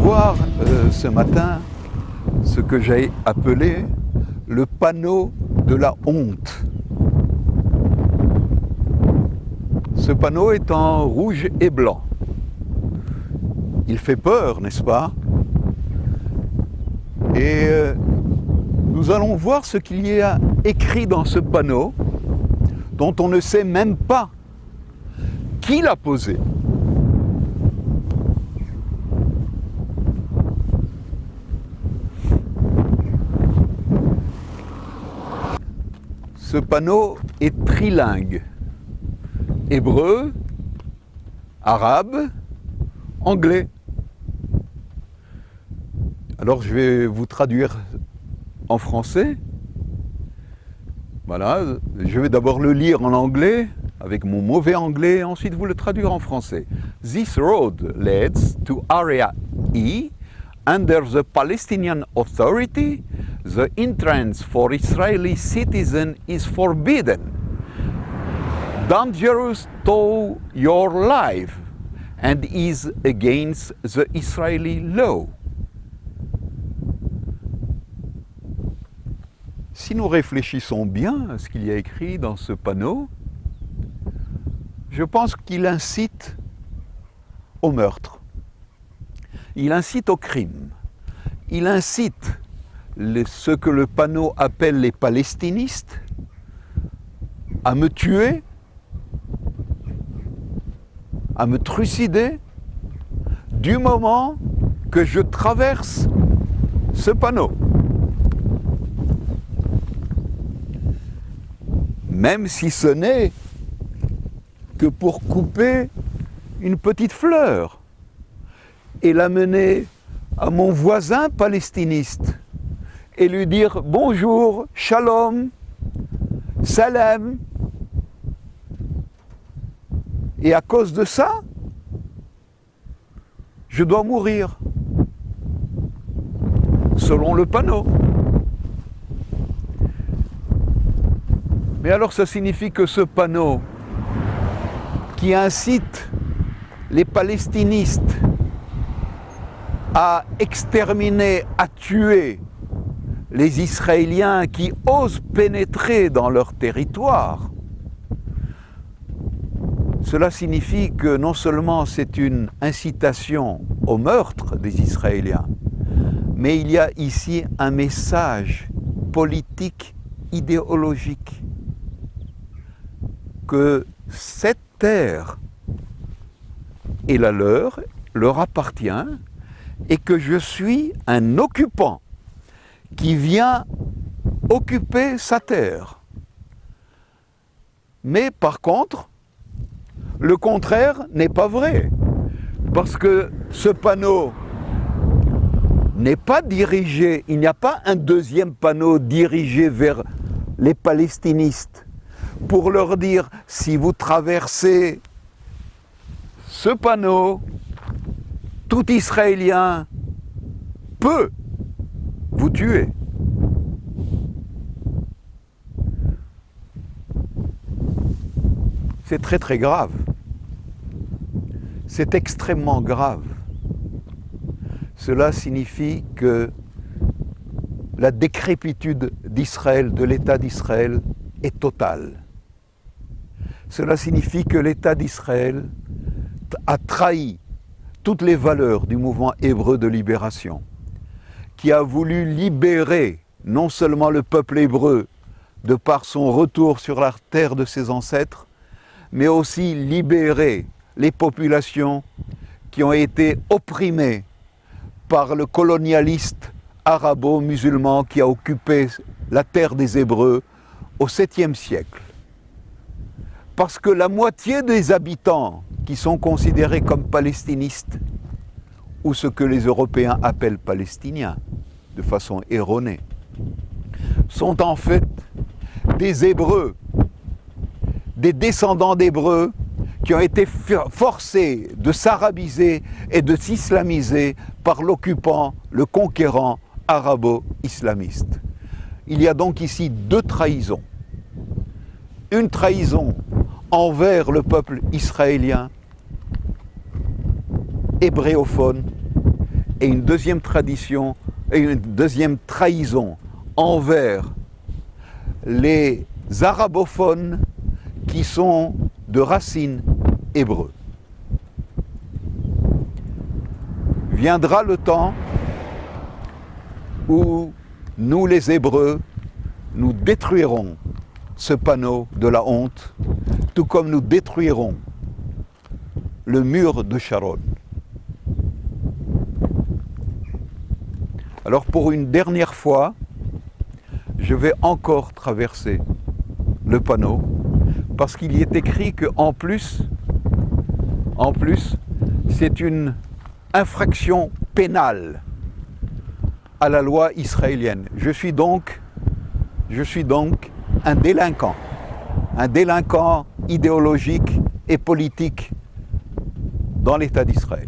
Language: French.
voir ce matin ce que j'ai appelé le panneau de la honte. Ce panneau est en rouge et blanc. Il fait peur, n'est-ce pas? Et nous allons voir ce qu'il y a écrit dans ce panneau, dont on ne sait même pas qui l'a posé. Ce panneau est trilingue. Hébreu, arabe, anglais. Alors je vais vous traduire en français. Voilà, je vais d'abord le lire en anglais, avec mon mauvais anglais, ensuite vous le traduire en français. This road leads to Area E. Under the Palestinian Authority, the entrance for Israeli citizens is forbidden. Dangerous to your life and is against the Israeli law. Si nous réfléchissons bien à ce qu'il y a écrit dans ce panneau, je pense qu'il incite au meurtre, il incite au crime, il incite ce que le panneau appelle les palestinistes à me tuer, à me trucider, du moment que je traverse ce panneau. Même si ce n'est que pour couper une petite fleur et l'amener à mon voisin palestiniste et lui dire bonjour, shalom, salam. Et à cause de ça, je dois mourir, selon le panneau. Mais alors ça signifie que ce panneau qui incite les palestinistes à exterminer, à tuer les Israéliens qui osent pénétrer dans leur territoire, cela signifie que non seulement c'est une incitation au meurtre des Israéliens, mais il y a ici un message politique, idéologique, que cette terre est la leur appartient, et que je suis un occupant qui vient occuper sa terre. Mais par contre, le contraire n'est pas vrai, parce que ce panneau n'est pas dirigé, il n'y a pas un deuxième panneau dirigé vers les palestinistes pour leur dire si vous traversez ce panneau, tout Israélien peut vous tuer. C'est très très grave. C'est extrêmement grave. Cela signifie que la décrépitude d'Israël, de l'État d'Israël, est totale. Cela signifie que l'État d'Israël a trahi toutes les valeurs du mouvement hébreu de libération, qui a voulu libérer non seulement le peuple hébreu de par son retour sur la terre de ses ancêtres, mais aussi libérer les populations qui ont été opprimées par le colonialiste arabo-musulman qui a occupé la terre des Hébreux au 7e siècle. Parce que la moitié des habitants qui sont considérés comme palestinistes, ou ce que les Européens appellent palestiniens, de façon erronée, sont en fait des Hébreux, des descendants d'Hébreux qui ont été forcés de s'arabiser et de s'islamiser par l'occupant, le conquérant arabo-islamiste. Il y a donc ici deux trahisons. Une trahison envers le peuple israélien, hébréophone, et une deuxième tradition et une deuxième trahison envers les arabophones qui sont de racines hébreux. Viendra le temps où nous les Hébreux, nous détruirons ce panneau de la honte, tout comme nous détruirons le mur de Sharon. Alors pour une dernière fois, je vais encore traverser le panneau, parce qu'il y est écrit qu'en plus, c'est une infraction pénale à la loi israélienne. Je suis donc un délinquant idéologique et politique dans l'État d'Israël.